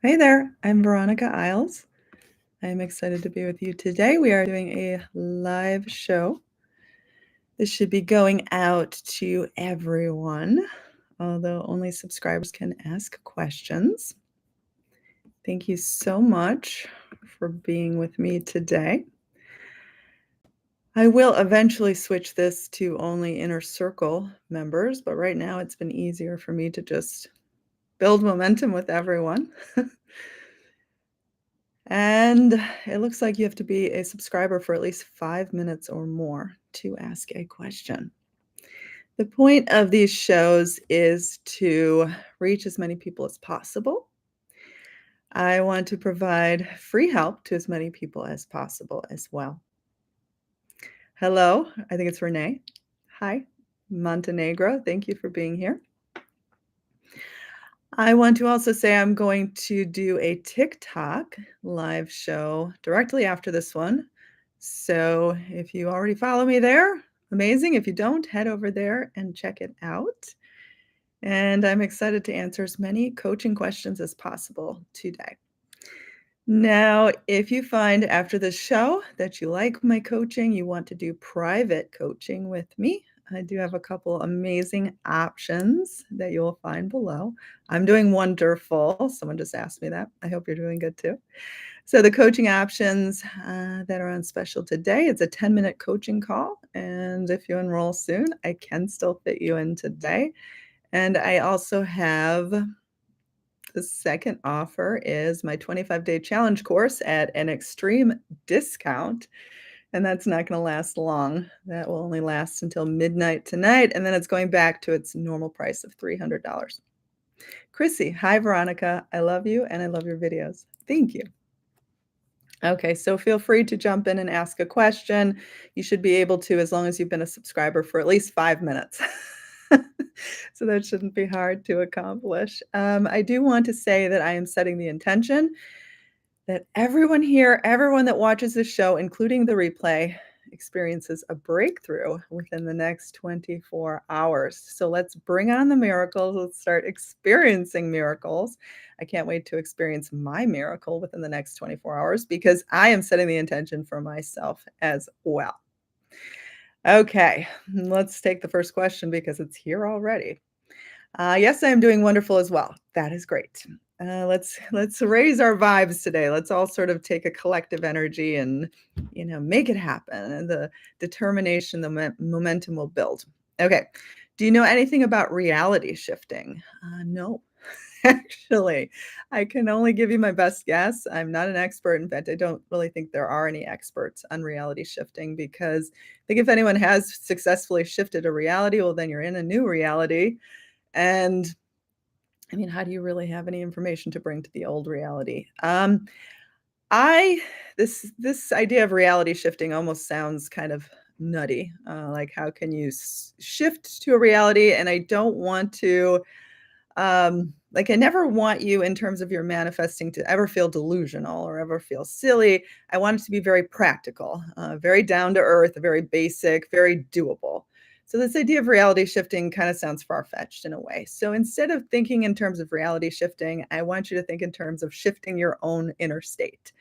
Hey there, I'm Veronica Isles. I'm excited to be with you today. We are doing a live show. This should be going out to everyone, although only subscribers can ask questions. Thank you so much for being with me today. I will eventually switch this to only inner circle members, but right now it's been easier for me to just build momentum with everyone. And it looks like you have to be a subscriber for at least 5 minutes or more to ask a question. The point of these shows is to reach as many people as possible. I want to provide free help to as many people as possible as well. Hello, I think it's Renee. Hi, Montenegro. Thank you for being here. I want to also say I'm going to do a TikTok live show directly after this one. So if you already follow me there, amazing. If you don't, head over there and check it out. And I'm excited to answer as many coaching questions as possible today. Now, if you find after this show that you like my coaching, you want to do private coaching with me, I do have a couple amazing options that you'll find below. I'm doing wonderful. Someone just asked me that. I hope you're doing good too. So the coaching options that are on special today, it's a 10-minute coaching call. And if you enroll soon, I can still fit you in today. And I also have the second offer is my 25-day challenge course at an extreme discount. And that's not going to last long. That will only last until midnight tonight. And then it's going back to its normal price of $300. Chrissy, hi, Veronica. I love you and I love your videos. Thank you. Okay, so feel free to jump in and ask a question. You should be able to, as long as you've been a subscriber for at least 5 minutes. So that shouldn't be hard to accomplish. I do want to say that I am setting the intention that everyone here, everyone that watches this show, including the replay, experiences a breakthrough within the next 24 hours. So let's bring on the miracles. Let's start experiencing miracles. I can't wait to experience my miracle within the next 24 hours because I am setting the intention for myself as well. Okay, let's take the first question because it's here already. Yes, I am doing wonderful as well. That is great. Let's raise our vibes today. Let's all sort of take a collective energy and make it happen. And the determination, the momentum will build. Okay. Do you know anything about reality shifting? No, actually, I can only give you my best guess. I'm not an expert. In fact, I don't really think there are any experts on reality shifting because I think if anyone has successfully shifted a reality, well, then you're in a new reality. And I mean, how do you really have any information to bring to the old reality? I this idea of reality shifting almost sounds kind of nutty. Like, how can you shift to a reality? And I don't want to, like, I never want you in terms of your manifesting to ever feel delusional or ever feel silly. I want it to be very practical, very down to earth, very basic, very doable. So this idea of reality shifting kind of sounds far-fetched in a way. So instead of thinking in terms of reality shifting, I want you to think in terms of shifting your own inner state.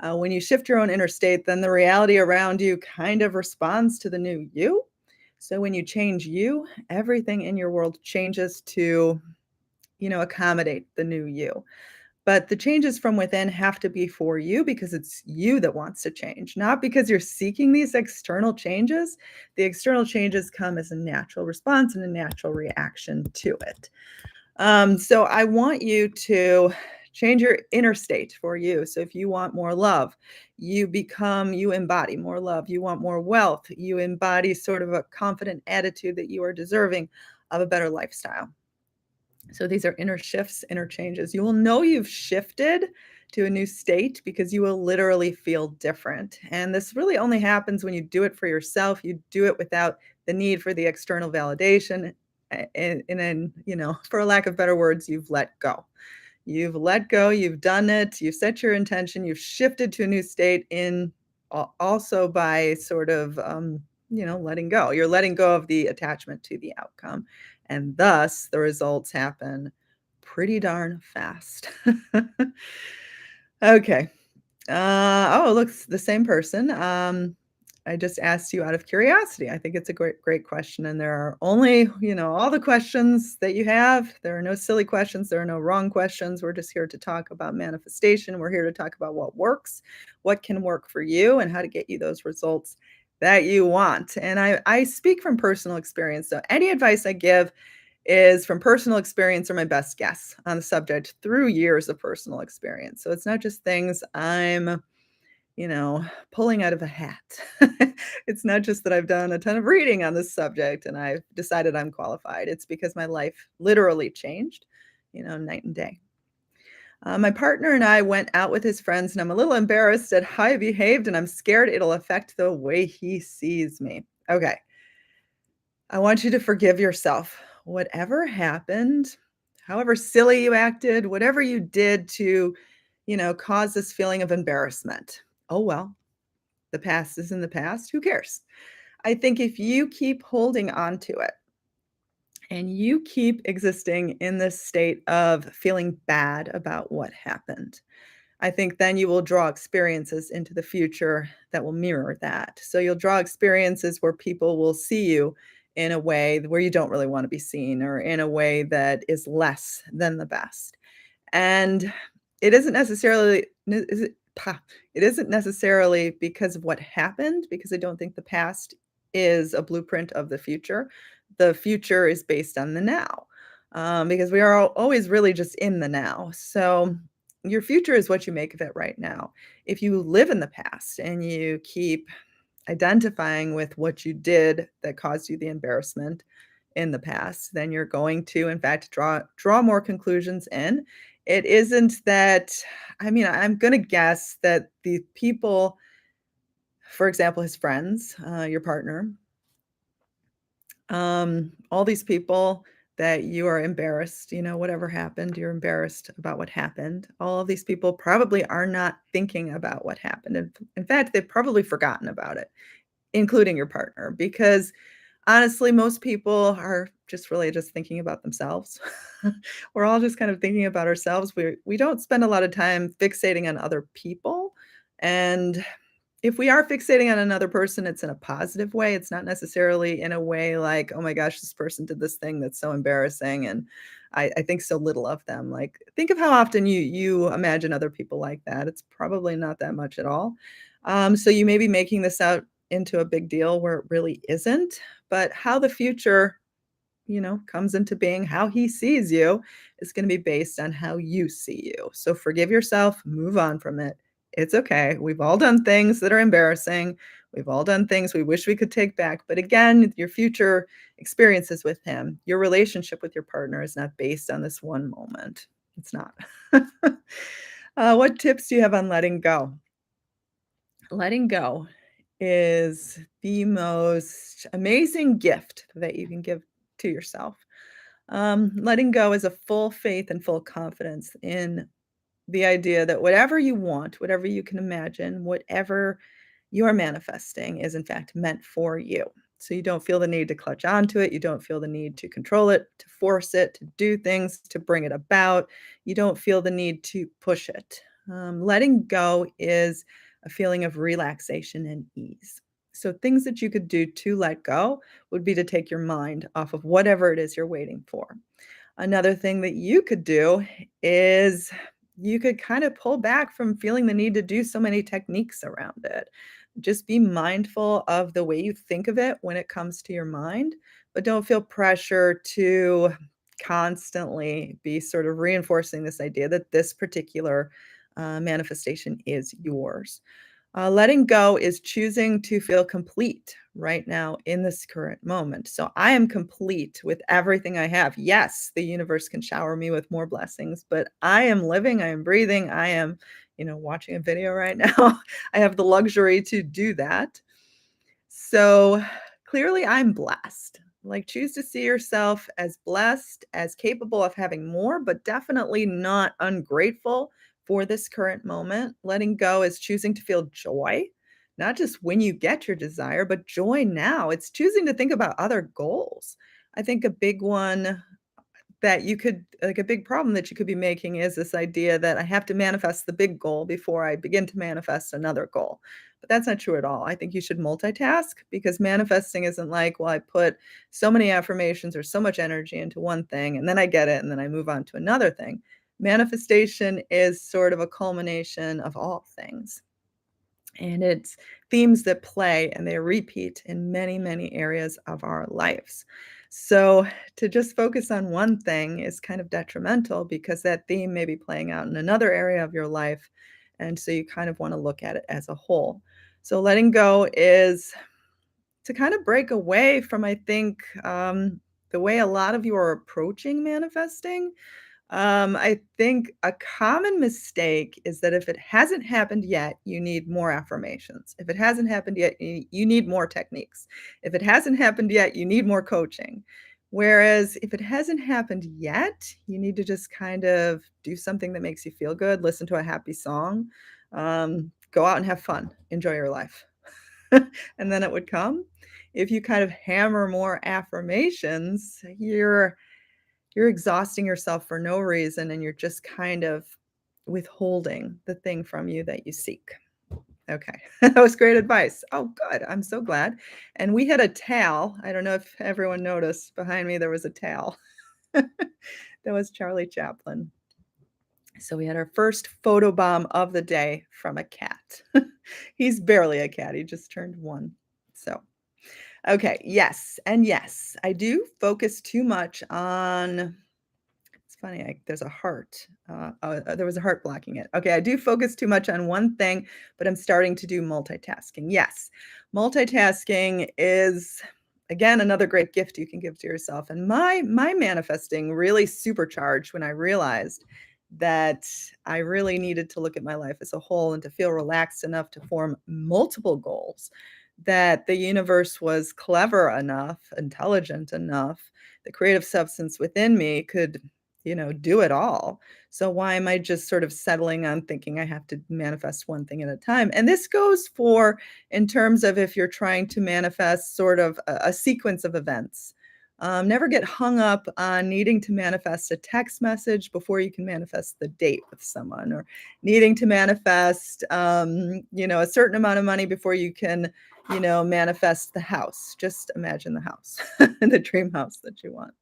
When you shift your own inner state, then the reality around you kind of responds to the new you. So when you change you, everything in your world changes to, accommodate the new you. But the changes from within have to be for you because it's you that wants to change, not because you're seeking these external changes. The external changes come as a natural response and a natural reaction to it. So I want you to change your inner state for you. So if you want more love, you embody more love. You want more wealth, you embody sort of a confident attitude that you are deserving of a better lifestyle. So these are inner shifts, inner changes. You will know you've shifted to a new state because you will literally feel different. And this really only happens when you do it for yourself. You do it without the need for the external validation. And for lack of better words, you've let go. You've let go, you've done it, you've set your intention, you've shifted to a new state also by sort of, letting go. You're letting go of the attachment to the outcome. And thus the results happen pretty darn fast. Okay. Oh, it looks the same person. I just asked you out of curiosity. I think it's a great question. And there are only, all the questions that you have. There are no silly questions. There are no wrong questions. We're just here to talk about manifestation. We're here to talk about what works, what can work for you, and how to get you those results that you want. And I speak from personal experience. So any advice I give is from personal experience or my best guess on the subject through years of personal experience. So it's not just things I'm, pulling out of a hat. It's not just that I've done a ton of reading on this subject and I've decided I'm qualified. It's because my life literally changed, night and day. My partner and I went out with his friends, and I'm a little embarrassed at how I behaved, and I'm scared it'll affect the way he sees me. Okay. I want you to forgive yourself. Whatever happened, however silly you acted, whatever you did to, cause this feeling of embarrassment. Oh, well, the past is in the past. Who cares? I think if you keep holding on to it and you keep existing in this state of feeling bad about what happened, I think then you will draw experiences into the future that will mirror that. So you'll draw experiences where people will see you in a way where you don't really want to be seen, or in a way that is less than the best. And it isn't necessarily is it pa it isn't necessarily because of what happened, because I don't think the past is a blueprint of the future. The future is based on the now, because we are always really just in the now. So your future is what you make of it right now. If you live in the past and you keep identifying with what you did that caused you the embarrassment in the past, then you're going to, in fact, draw more conclusions in. It isn't that, I mean, I'm going to guess that the people, for example, his friends, your partner, all these people that you are embarrassed, whatever happened, you're embarrassed about what happened. All of these people probably are not thinking about what happened. In fact, they've probably forgotten about it, including your partner, because honestly, most people are just really just thinking about themselves. We're all just kind of thinking about ourselves. We don't spend a lot of time fixating on other people. And if we are fixating on another person, it's in a positive way. It's not necessarily in a way like, oh my gosh, this person did this thing that's so embarrassing. And I think so little of them. Like, think of how often you imagine other people like that. It's probably not that much at all. So you may be making this out into a big deal where it really isn't. But how the future, comes into being, how he sees you is going to be based on how you see you. So forgive yourself, move on from it. It's okay. We've all done things that are embarrassing. We've all done things we wish we could take back. But again, your future experiences with him, your relationship with your partner is not based on this one moment. It's not. What tips do you have on letting go? Letting go is the most amazing gift that you can give to yourself. Letting go is a full faith and full confidence in the idea that whatever you want, whatever you can imagine, whatever you are manifesting is in fact meant for you. So you don't feel the need to clutch onto it. You don't feel the need to control it, to force it, to do things, to bring it about. You don't feel the need to push it. Letting go is a feeling of relaxation and ease. So things that you could do to let go would be to take your mind off of whatever it is you're waiting for. Another thing that you could do is you could kind of pull back from feeling the need to do so many techniques around it. Just be mindful of the way you think of it when it comes to your mind, but don't feel pressure to constantly be sort of reinforcing this idea that this particular manifestation is yours. Letting go is choosing to feel complete right now in this current moment. So I am complete with everything I have. Yes, the universe can shower me with more blessings, but I am living, I am breathing, I am, watching a video right now. I have the luxury to do that. So clearly I'm blessed. Like, choose to see yourself as blessed, as capable of having more, but definitely not ungrateful for this current moment. Letting go is choosing to feel joy, not just when you get your desire, but joy now. It's choosing to think about other goals. I think a big one that you could like, a big problem that you could be making is this idea that I have to manifest the big goal before I begin to manifest another goal. But that's not true at all. I think you should multitask because manifesting isn't like, well, I put so many affirmations or so much energy into one thing and then I get it and then I move on to another thing. Manifestation is sort of a culmination of all things. And it's themes that play and they repeat in many, many areas of our lives. So to just focus on one thing is kind of detrimental because that theme may be playing out in another area of your life. And so you kind of want to look at it as a whole. So letting go is to kind of break away from, I think, the way a lot of you are approaching manifesting. I think a common mistake is that if it hasn't happened yet, you need more affirmations. If it hasn't happened yet, you need more techniques. If it hasn't happened yet, you need more coaching. Whereas if it hasn't happened yet, you need to just kind of do something that makes you feel good, listen to a happy song, go out and have fun, enjoy your life. And then it would come. If you kind of hammer more affirmations, you're exhausting yourself for no reason, and you're just kind of withholding the thing from you that you seek. Okay. That was great advice. Oh, good. I'm so glad. And we had a towel. I don't know if everyone noticed behind me there was a towel. That was Charlie Chaplin. So we had our first photobomb of the day from a cat. He's barely a cat. He just turned 1. So, okay. Yes. And yes, I do focus too much on it's funny, there's a heart. There was a heart blocking it. Okay, I do focus too much on one thing, but I'm starting to do multitasking. Yes, multitasking is again another great gift you can give to yourself. And my manifesting really supercharged when I realized that I really needed to look at my life as a whole and to feel relaxed enough to form multiple goals. That the universe was clever enough, intelligent enough, the creative substance within me could do it all. So why am I just sort of settling on thinking I have to manifest one thing at a time? And this goes for in terms of if you're trying to manifest sort of a sequence of events. Never get hung up on needing to manifest a text message before you can manifest the date with someone, or needing to manifest, a certain amount of money before you can, manifest the house. Just imagine the house, the dream house that you want.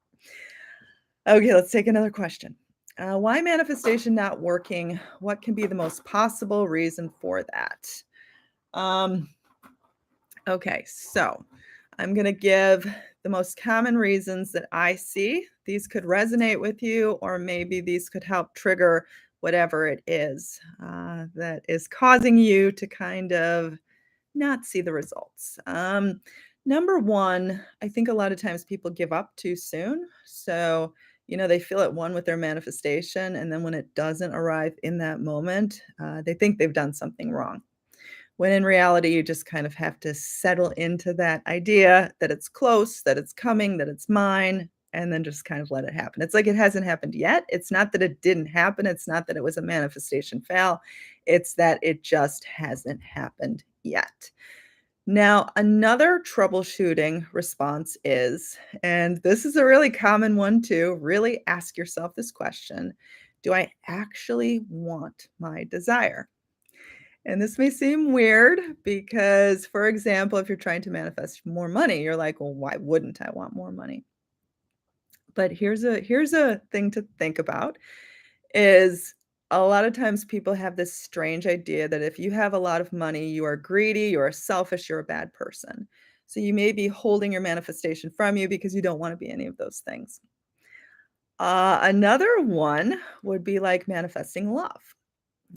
Okay, let's take another question. Why manifestation not working? What can be the most possible reason for that? Um, okay, so I'm going to give the most common reasons that I see. These could resonate with you, or maybe these could help trigger whatever it is that is causing you to kind of not see the results. Number one, I think a lot of times people give up too soon. So, they feel at one with their manifestation. And then when it doesn't arrive in that moment, they think they've done something wrong. When in reality, you just kind of have to settle into that idea that it's close, that it's coming, that it's mine, and then just kind of let it happen. It's like it hasn't happened yet. It's not that it didn't happen. It's not that it was a manifestation fail. It's that it just hasn't happened yet. Now, another troubleshooting response is, and this is a really common one too, really ask yourself this question: do I actually want my desire? And this may seem weird because, for example, if you're trying to manifest more money, you're like, well, why wouldn't I want more money? But here's a thing to think about is a lot of times people have this strange idea that if you have a lot of money, you are greedy, you are selfish, you're a bad person. So you may be holding your manifestation from you because you don't want to be any of those things. Another one would be like manifesting love.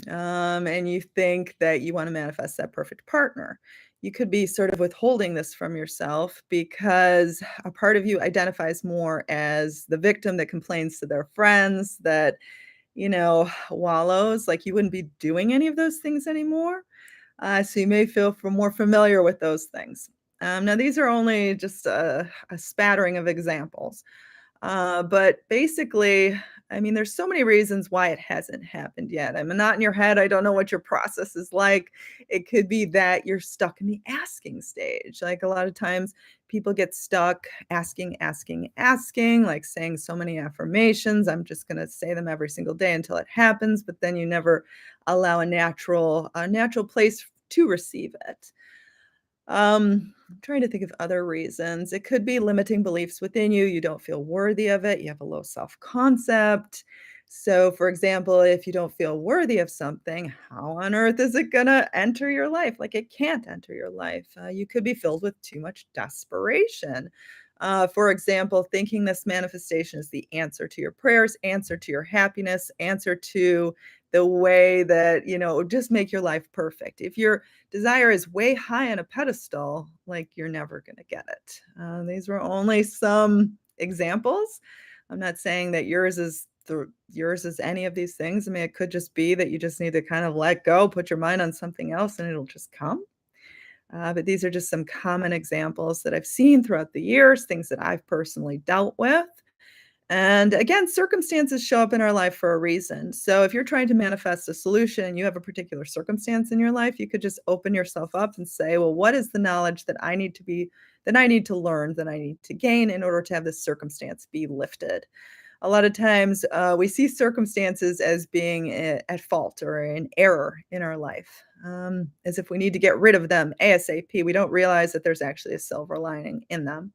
And you think that you want to manifest that perfect partner. You could be sort of withholding this from yourself because a part of you identifies more as the victim that complains to their friends, that wallows, like you wouldn't be doing any of those things anymore. So you may feel more familiar with those things. Now, these are only just a spattering of examples. But basically, I mean, there's so many reasons why it hasn't happened yet. I'm not in your head. I don't know what your process is like. It could be that you're stuck in the asking stage. Like a lot of times People get stuck asking, asking, asking, like saying so many affirmations. I'm just going to say them every single day until it happens, but then you never allow a natural place to receive it. I'm trying to think of other reasons. It could be limiting beliefs within you. You don't feel worthy of it. You have a low self-concept. So, for example, if you don't feel worthy of something, how on earth is it going to enter your life? Like it can't enter your life. You could be filled with too much desperation. For example, thinking this manifestation is the answer to your prayers, answer to your happiness, answer to the way that, it would just make your life perfect. If your desire is way high on a pedestal, like you're never going to get it. These were only some examples. I'm not saying that yours is any of these things. I mean, it could just be that you just need to kind of let go, put your mind on something else, and it'll just come. But these are just some common examples that I've seen throughout the years, things that I've personally dealt with. And again, circumstances show up in our life for a reason. So if you're trying to manifest a solution, you have a particular circumstance in your life, you could just open yourself up and say, well, what is the knowledge that I need to learn, that I need to gain in order to have this circumstance be lifted? A lot of times we see circumstances as being at fault or in error in our life, as if we need to get rid of them ASAP. We don't realize that there's actually a silver lining in them.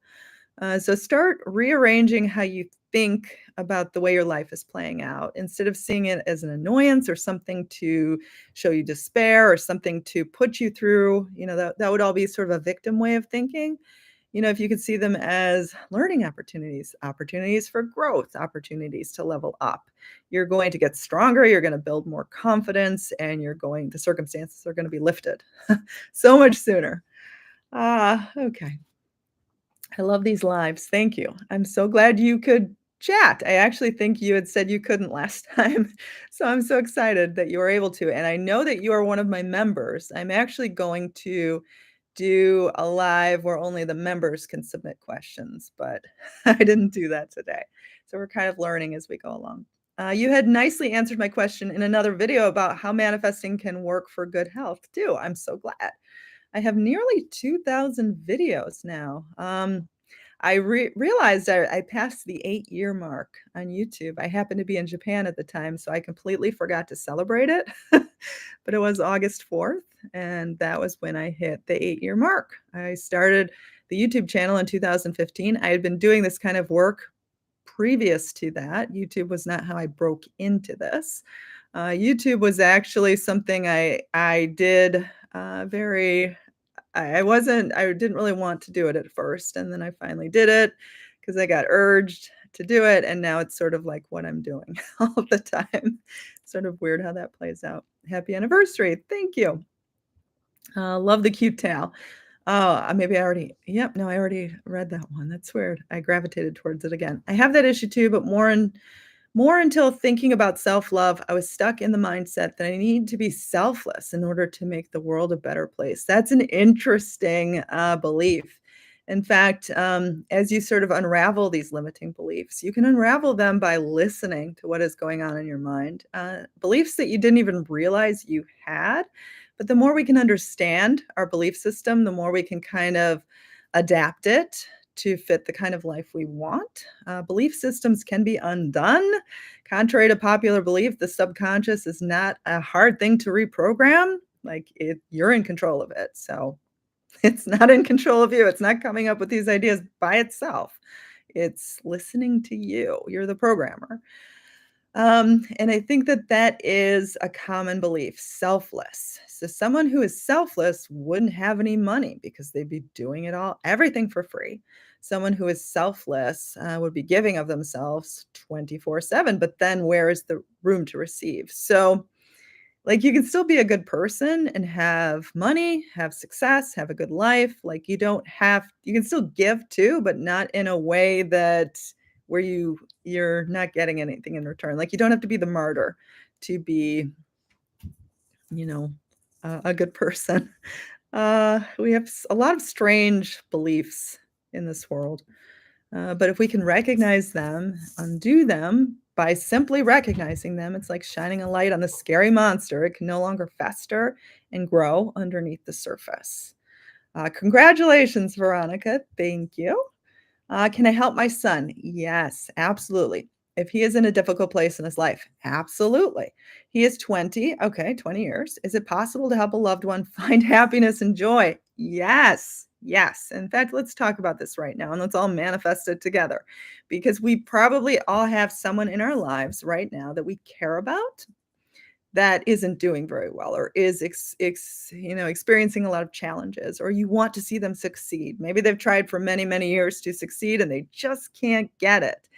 So start rearranging how you think about the way your life is playing out. Instead of seeing it as an annoyance or something to show you despair or something to put you through, that would all be sort of a victim way of thinking. If you could see them as learning opportunities, opportunities for growth, opportunities to level up. You're going to get stronger, you're going to build more confidence, and the circumstances are going to be lifted so much sooner. Okay. I love these lives. Thank you. I'm so glad you could chat. I actually think you had said you couldn't last time. So I'm so excited that you were able to. And I know that you are one of my members. I'm actually going to do a live where only the members can submit questions, but I didn't do that today. So we're kind of learning as we go along. You had nicely answered my question in another video about how manifesting can work for good health too. I'm so glad. I have nearly 2,000 videos now. I realized I passed the 8-year mark on YouTube. I happened to be in Japan at the time, so I completely forgot to celebrate it. But it was August 4th, and that was when I hit the 8-year mark. I started the YouTube channel in 2015. I had been doing this kind of work previous to that. YouTube was not how I broke into this. YouTube was actually something I did very I didn't really want to do it at first, and then I finally did it because I got urged to do it, and now it's sort of like what I'm doing all the time. Sort of weird how that plays out. Happy anniversary. Thank you. Love the cute towel. Oh, maybe I already yep, no, I already read that one. That's weird. I gravitated towards it again. I have that issue too, but more until thinking about self-love, I was stuck in the mindset that I need to be selfless in order to make the world a better place. That's an interesting belief. In fact, as you sort of unravel these limiting beliefs, you can unravel them by listening to what is going on in your mind. Beliefs that you didn't even realize you had. But the more we can understand our belief system, the more we can kind of adapt it to fit the kind of life we want. Belief systems can be undone. Contrary to popular belief, the subconscious is not a hard thing to reprogram. You're in control of it. So it's not in control of you. It's not coming up with these ideas by itself. It's listening to you. You're the programmer. And I think that that is a common belief, selfless. So someone who is selfless wouldn't have any money because they'd be doing everything for free. Someone who is selfless would be giving of themselves 24/7, but then where is the room to receive? So, you can still be a good person and have money, have success, have a good life. You can still give too, but not in a way that where you're not getting anything in return. You don't have to be the martyr to be, you know, a good person. We have a lot of strange beliefs in this world. But if we can recognize them, undo them by simply recognizing them, it's like shining a light on the scary monster. It can no longer fester and grow underneath the surface. Congratulations, Veronica. Thank you. Can I help my son? Yes, absolutely. If he is in a difficult place in his life, absolutely. He is 20. Okay, 20 years. Is it possible to help a loved one find happiness and joy? Yes, yes. In fact, let's talk about this right now and let's all manifest it together because we probably all have someone in our lives right now that we care about that isn't doing very well or is experiencing a lot of challenges, or you want to see them succeed. Maybe they've tried for many, many years to succeed and they just can't get it.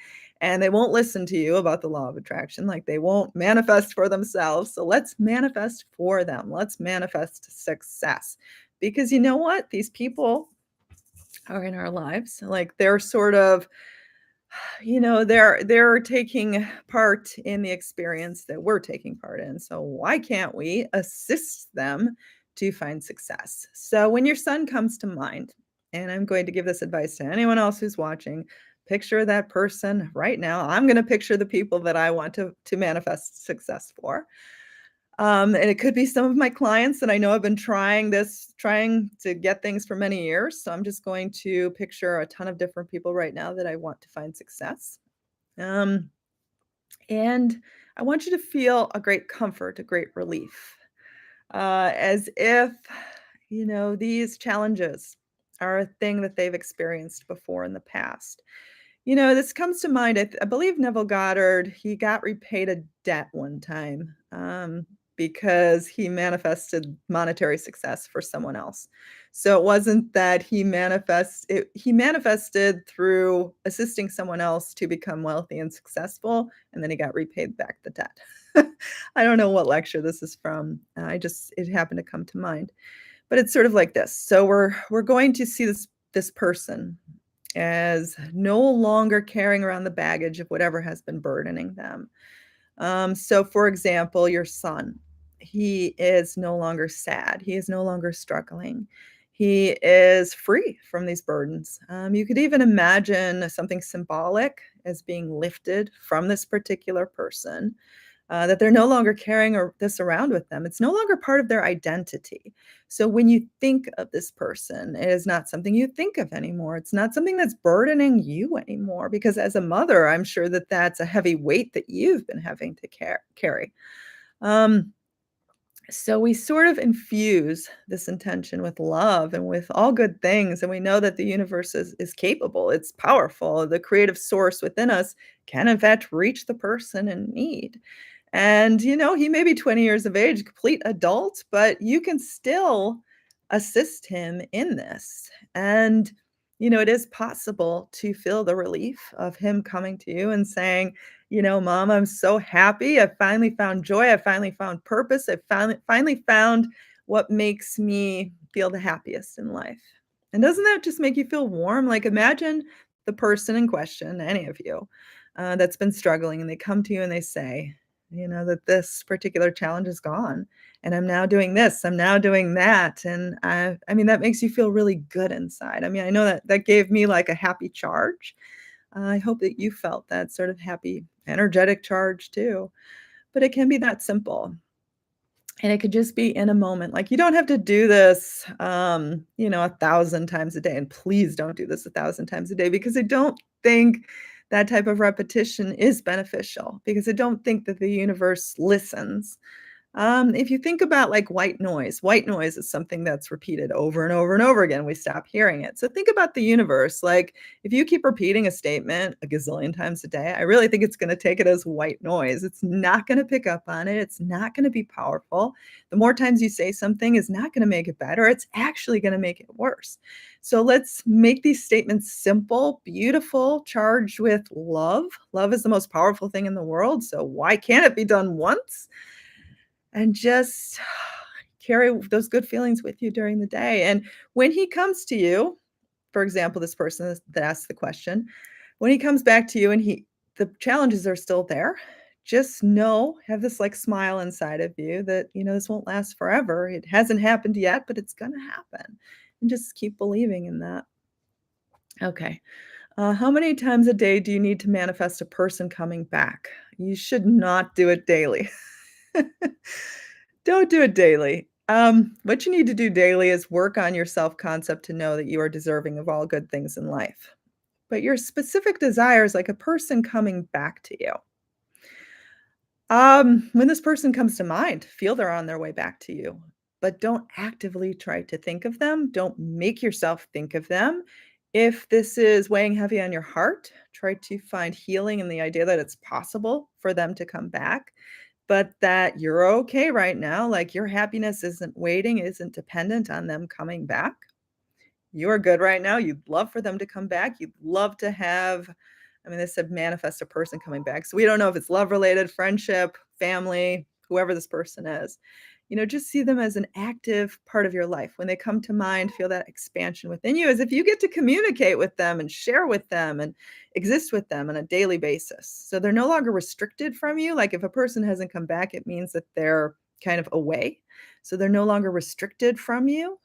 And they won't listen to you about the law of attraction, like they won't manifest for themselves. So let's manifest for them. Let's manifest success. Because you know what? These people are in our lives. Like they're sort of they're taking part in the experience that we're taking part in. So why can't we assist them to find success? So when your son comes to mind, and I'm going to give this advice to anyone else who's watching, picture that person right now. I'm going to picture the people that I want to manifest success for. And it could be some of my clients that I know have been trying to get things for many years. So I'm just going to picture a ton of different people right now that I want to find success. Um, and I want you to feel a great comfort, a great relief, as if, these challenges are a thing that they've experienced before in the past. This comes to mind. I believe Neville Goddard, he got repaid a debt one time because he manifested monetary success for someone else. So it wasn't that he manifested through assisting someone else to become wealthy and successful, and then he got repaid back the debt. I don't know what lecture this is from. It happened to come to mind. But it's sort of like this. So we're going to see this person as no longer carrying around the baggage of whatever has been burdening them. So, for example, your son, he is no longer sad. He is no longer struggling. He is free from these burdens. You could even imagine something symbolic as being lifted from this particular person, that they're no longer carrying this around with them. It's no longer part of their identity. So when you think of this person, it is not something you think of anymore. It's not something that's burdening you anymore, because as a mother, I'm sure that that's a heavy weight that you've been having to carry. Um, so we sort of infuse this intention with love and with all good things. And we know that the universe is capable, it's powerful. The creative source within us can, in fact, reach the person in need. And, he may be 20 years of age, complete adult, but you can still assist him in this. And, it is possible to feel the relief of him coming to you and saying, Mom, I'm so happy. I finally found joy. I finally found purpose. I finally found what makes me feel the happiest in life. And doesn't that just make you feel warm? Like imagine the person in question, any of you, that's been struggling, and they come to you and they say, that this particular challenge is gone. And I'm now doing this, I'm now doing that. And I mean, that makes you feel really good inside. I mean, I know that gave me like a happy charge. I hope that you felt that sort of happy, energetic charge too. But it can be that simple. And it could just be in a moment. Like you don't have to do this, 1,000 times a day. And please don't do this 1,000 times a day, because I don't think that type of repetition is beneficial, because I don't think that the universe listens. If you think about like white noise is something that's repeated over and over and over again. We stop hearing it. So think about the universe. Like if you keep repeating a statement a gazillion times a day, I really think it's going to take it as white noise. It's not going to pick up on it. It's not going to be powerful. The more times you say something is not going to make it better. It's actually going to make it worse. So let's make these statements simple, beautiful, charged with love. Love is the most powerful thing in the world. So why can't it be done once? And just carry those good feelings with you during the day. And when he comes to you, for example, this person that asked the question, when he comes back to you and the challenges are still there, just have this like smile inside of you that, this won't last forever. It hasn't happened yet, but it's going to happen. And just keep believing in that. Okay. How many times a day do you need to manifest a person coming back? You should not do it daily. Don't do it daily. What you need to do daily is work on your self-concept to know that you are deserving of all good things in life. But your specific desires, like a person coming back to you, when this person comes to mind, feel they're on their way back to you, but don't actively try to think of them. Don't make yourself think of them. If this is weighing heavy on your heart, try to find healing in the idea that it's possible for them to come back, but that you're okay right now. Like your happiness isn't waiting, isn't dependent on them coming back. You're good right now. You'd love for them to come back. You'd love to have they said manifest a person coming back. So we don't know if it's love related, friendship, family, whoever this person is. Just see them as an active part of your life. When they come to mind, feel that expansion within you as if you get to communicate with them and share with them and exist with them on a daily basis. So they're no longer restricted from you. Like if a person hasn't come back, it means that they're kind of away. So they're no longer restricted from you.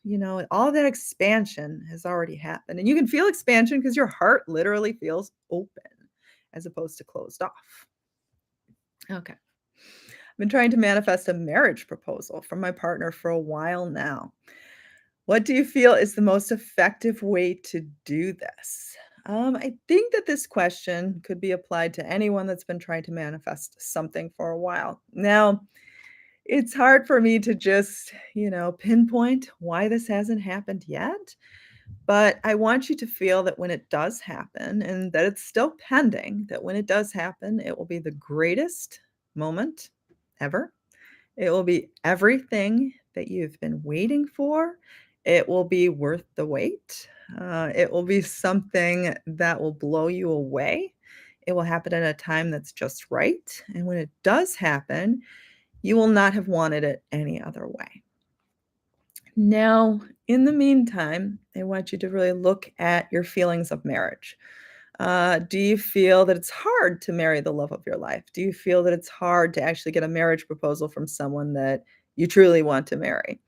All that expansion has already happened. And you can feel expansion because your heart literally feels open as opposed to closed off. Okay. I've been trying to manifest a marriage proposal from my partner for a while now. What do you feel is the most effective way to do this? I think that this question could be applied to anyone that's been trying to manifest something for a while. Now, it's hard for me to just, pinpoint why this hasn't happened yet, but I want you to feel that when it does happen and that it's still pending, that when it does happen, it will be the greatest moment ever. It will be everything that you've been waiting for. It will be worth the wait. It will be something that will blow you away. It will happen at a time that's just right. And when it does happen, you will not have wanted it any other way. Now, in the meantime, I want you to really look at your feelings of marriage. Do you feel that it's hard to marry the love of your life? Do you feel that it's hard to actually get a marriage proposal from someone that you truly want to marry?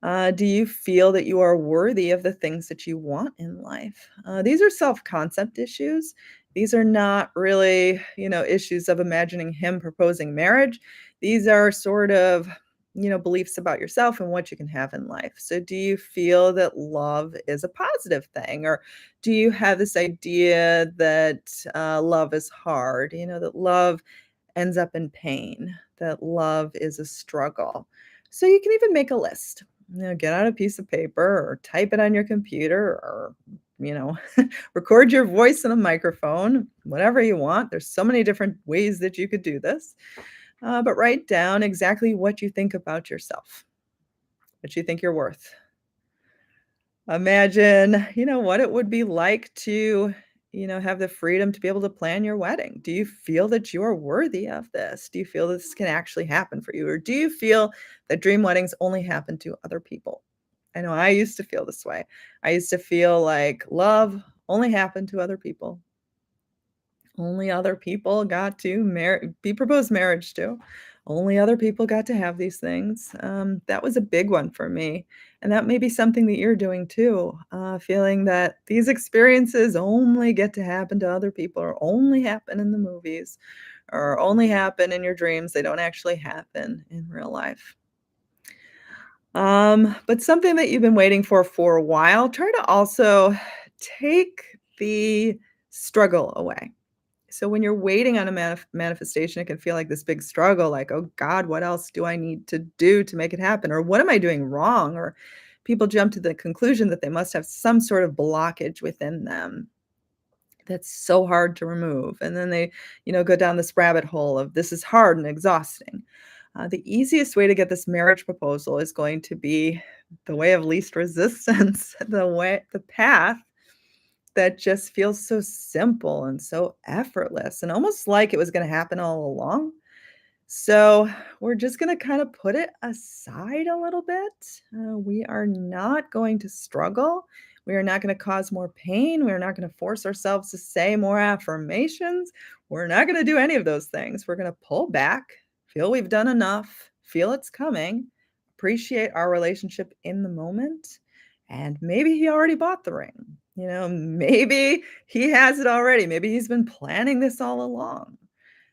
Do you feel that you are worthy of the things that you want in life? These are self-concept issues. These are not really, issues of imagining him proposing marriage. These are sort of, beliefs about yourself and what you can have in life. So, do you feel that love is a positive thing? Or do you have this idea that love is hard? That love ends up in pain, that love is a struggle. So you can even make a list. Get out a piece of paper or type it on your computer or, you know, record your voice in a microphone, whatever you want. There's so many different ways that you could do this. But write down exactly what you think about yourself, what you think you're worth. Imagine, what it would be like to, have the freedom to be able to plan your wedding. Do you feel that you are worthy of this? Do you feel this can actually happen for you? Or do you feel that dream weddings only happen to other people? I know I used to feel this way. I used to feel like love only happened to other people. Only other people got to be proposed marriage to. Only other people got to have these things. That was a big one for me, and that may be something that you're doing too, feeling that these experiences only get to happen to other people or only happen in the movies or only happen in your dreams. They don't actually happen in real life. But something that you've been waiting for a while, try to also take the struggle away. So when you're waiting on a manifestation, it can feel like this big struggle, like, "Oh god, what else do I need to do to make it happen?" Or, "What am I doing wrong?" Or people jump to the conclusion that they must have some sort of blockage within them that's so hard to remove. And then they, go down this rabbit hole of this is hard and exhausting. The easiest way to get this marriage proposal is going to be the way of least resistance, the path that just feels so simple and so effortless and almost like it was gonna happen all along. So, we're just gonna kinda put it aside a little bit. We are not going to struggle. We are not gonna cause more pain. We are not gonna force ourselves to say more affirmations. We're not gonna do any of those things. We're gonna pull back, feel we've done enough, feel it's coming, appreciate our relationship in the moment, and maybe he already bought the ring. Maybe he has it already. Maybe he's been planning this all along.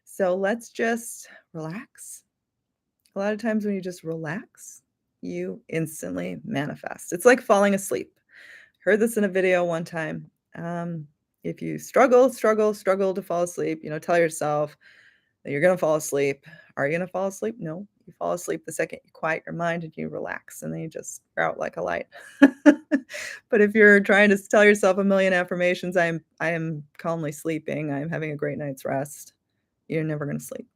So let's just relax. A lot of times when you just relax, you instantly manifest. It's like falling asleep. Heard this in a video one time. If you struggle to fall asleep, tell yourself that you're gonna fall asleep. Are you gonna fall asleep? No. You fall asleep the second you quiet your mind and you relax, and then you're out like a light. But if you're trying to tell yourself a million affirmations, I am calmly sleeping, I'm having a great night's rest, you're never gonna sleep.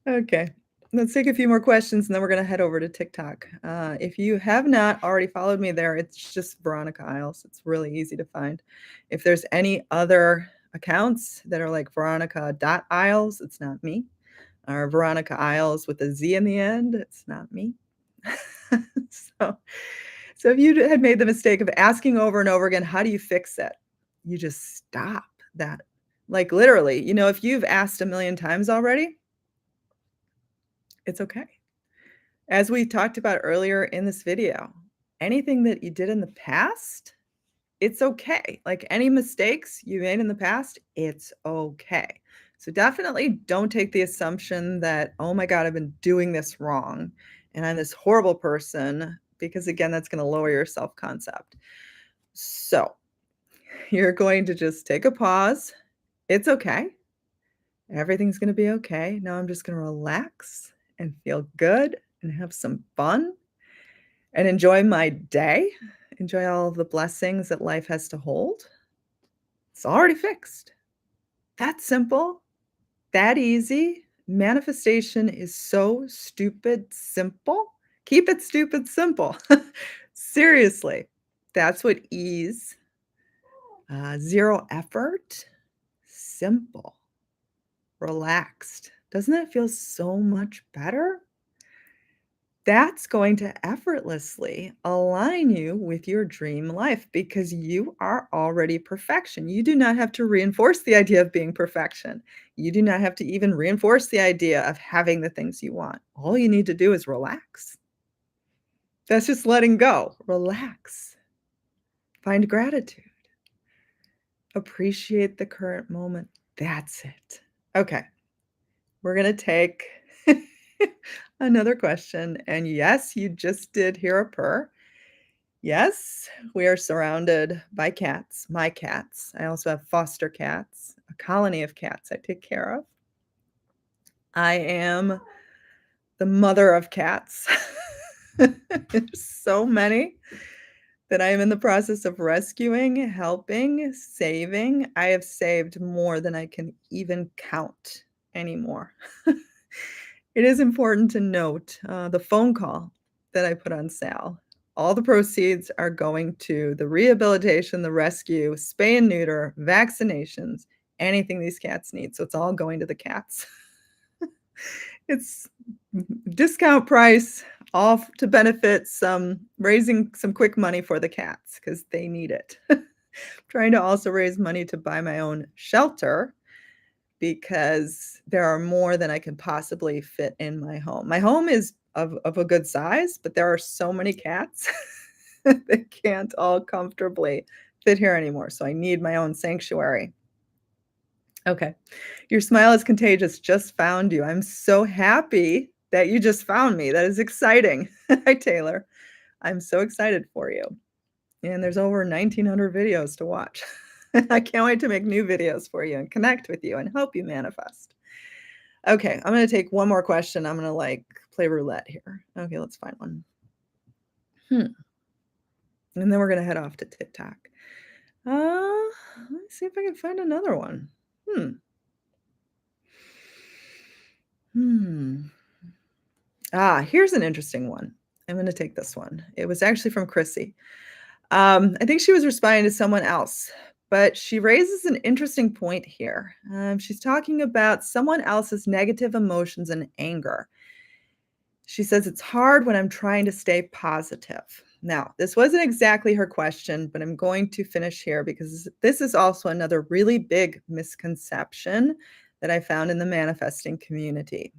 Okay. Let's take a few more questions, and then we're gonna head over to TikTok. If you have not already followed me there, it's just Veronica Isles. It's really easy to find. If there's any other accounts that are like Veronica.Isles, it's not me. Or Veronica Isles with a Z in the end, it's not me. So so if you had made the mistake of asking over and over again, "How do you fix it?" You just stop that. Like, literally, if you've asked a million times already, it's okay. As we talked about earlier in this video, anything that you did in the past, it's okay. Like, any mistakes you made in the past, it's okay. So definitely don't take the assumption that, "Oh my god, I've been doing this wrong, and I'm this horrible person," because again, that's gonna lower your self-concept. So, you're going to just take a pause. It's okay. Everything's gonna be okay. Now I'm just gonna relax and feel good and have some fun and enjoy my day, enjoy all of the blessings that life has to hold. It's already fixed. That simple, that easy. Manifestation is so stupid simple. Keep it stupid simple. Seriously, that's what ease, zero effort, simple, relaxed. Doesn't that feel so much better? That's going to effortlessly align you with your dream life because you are already perfection. You do not have to reinforce the idea of being perfection. You do not have to even reinforce the idea of having the things you want. All you need to do is relax. That's just letting go. Relax. Find gratitude. Appreciate the current moment. That's it. Okay. We're going to take another question. And yes, you just did hear a purr. Yes, we are surrounded by cats, my cats. I also have foster cats, a colony of cats I take care of. I am the mother of cats. There's so many that I am in the process of rescuing, helping, saving. I have saved more than I can even count anymore. It is important to note the phone call that I put on sale. All the proceeds are going to the rehabilitation, the rescue, spay and neuter, vaccinations, anything these cats need. So it's all going to the cats. It's discount price, all to benefit raising some quick money for the cats because they need it. Trying to also raise money to buy my own shelter because there are more than I can possibly fit in my home. My home is of a good size, but there are so many cats they can't all comfortably fit here anymore. So I need my own sanctuary. Okay. Your smile is contagious. Just found you. I'm so happy that you just found me. That is exciting. Hi, Taylor. I'm so excited for you. And there's over 1,900 videos to watch. I can't wait to make new videos for you and connect with you and help you manifest. Okay, I'm gonna take one more question. I'm gonna play roulette here. Okay, let's find one. And then we're gonna head off to TikTok. Let's see if I can find another one. Hmm. Hmm. Here's an interesting one. I'm gonna take this one. It was actually from Chrissy. I think she was responding to someone else, but she raises an interesting point here. She's talking about someone else's negative emotions and anger. She says, "It's hard when I'm trying to stay positive." Now, this wasn't exactly her question, but I'm going to finish here because this is also another really big misconception that I found in the manifesting community.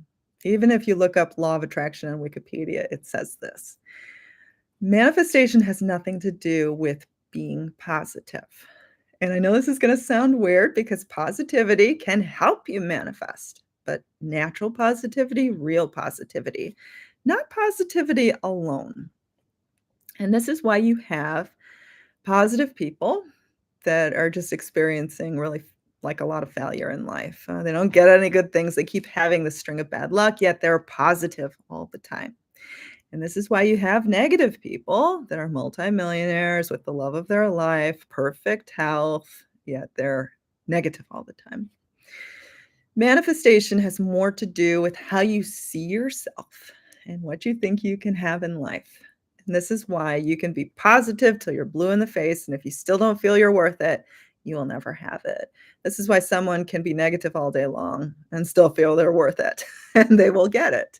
Even if you look up law of attraction on Wikipedia, it says this. Manifestation has nothing to do with being positive. And I know this is going to sound weird because positivity can help you manifest, but natural positivity, real positivity, not positivity alone. And this is why you have positive people that are just experiencing really like a lot of failure in life. They don't get any good things. They keep having this string of bad luck, yet they're positive all the time. And this is why you have negative people that are multimillionaires with the love of their life, perfect health, yet they're negative all the time. Manifestation has more to do with how you see yourself and what you think you can have in life. And this is why you can be positive till you're blue in the face. And if you still don't feel you're worth it, you will never have it. This is why someone can be negative all day long and still feel they're worth it and they will get it.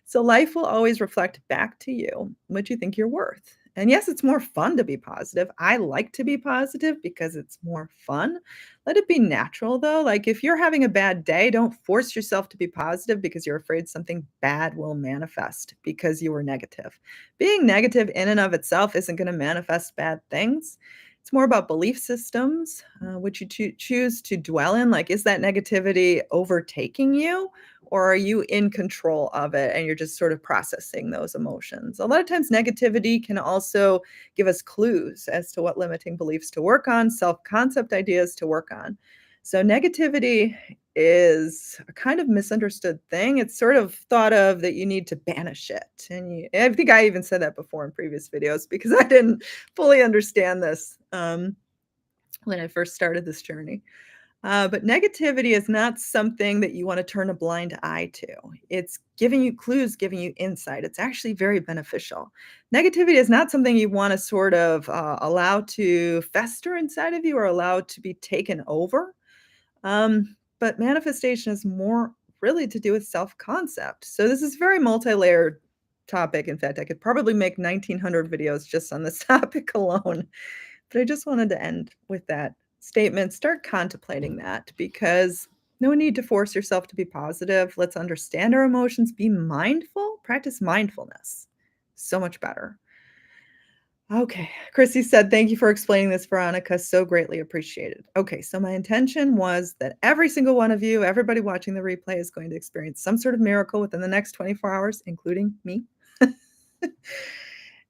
So life will always reflect back to you what you think you're worth. And yes, it's more fun to be positive. I like to be positive because it's more fun. Let it be natural though. Like if you're having a bad day, don't force yourself to be positive because you're afraid something bad will manifest because you were negative. Being negative in and of itself isn't going to manifest bad things. It's more about belief systems, which you choose to dwell in. Like, is that negativity overtaking you? Or are you in control of it and you're just sort of processing those emotions? A lot of times, negativity can also give us clues as to what limiting beliefs to work on, self concept ideas to work on. So, negativity is a kind of misunderstood thing. It's sort of thought of that you need to banish it. And I think I even said that before in previous videos because I didn't fully understand this when I first started this journey. But negativity is not something that you want to turn a blind eye to. It's giving you clues, giving you insight. It's actually very beneficial. Negativity is not something you want to sort of allow to fester inside of you or allow to be taken over. But manifestation is more really to do with self concept. So this is very multi layered topic. In fact, I could probably make 1900 videos just on this topic alone. But I just wanted to end with that statement. Start contemplating that because no need to force yourself to be positive. Let's understand our emotions, be mindful, practice mindfulness. So much better. Okay. Chrissy said, thank you for explaining this, Veronica. So greatly appreciated. Okay. So my intention was that every single one of you, everybody watching the replay, is going to experience some sort of miracle within the next 24 hours, including me.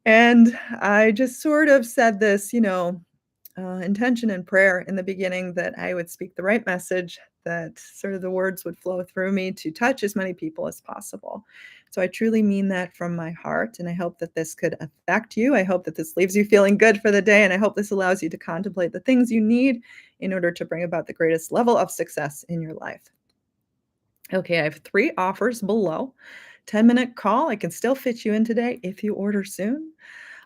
And I just sort of said this, intention and prayer in the beginning that I would speak the right message, that sort of the words would flow through me to touch as many people as possible. So I truly mean that from my heart. And I hope that this could affect you. I hope that this leaves you feeling good for the day. And I hope this allows you to contemplate the things you need in order to bring about the greatest level of success in your life. Okay, I have 3 offers below. 10-minute call. I can still fit you in today if you order soon.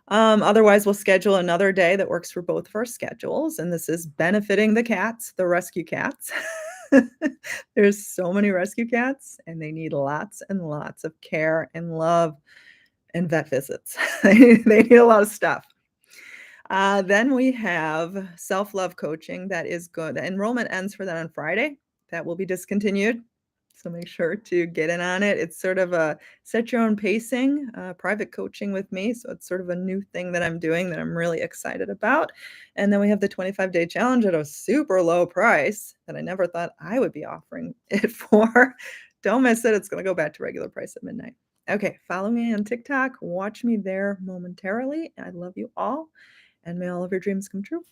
Otherwise, we'll schedule another day that works for both of our schedules, and this is benefiting the cats, the rescue cats. There's so many rescue cats, and they need lots and lots of care and love and vet visits. They need a lot of stuff. Then we have self-love coaching that is good. The enrollment ends for that on Friday. That will be discontinued. So make sure to get in on it. It's sort of a set your own pacing, private coaching with me. So it's sort of a new thing that I'm doing that I'm really excited about. And then we have the 25-day challenge at a super low price that I never thought I would be offering it for. Don't miss it. It's going to go back to regular price at midnight. Okay, follow me on TikTok. Watch me there momentarily. I love you all, and may all of your dreams come true.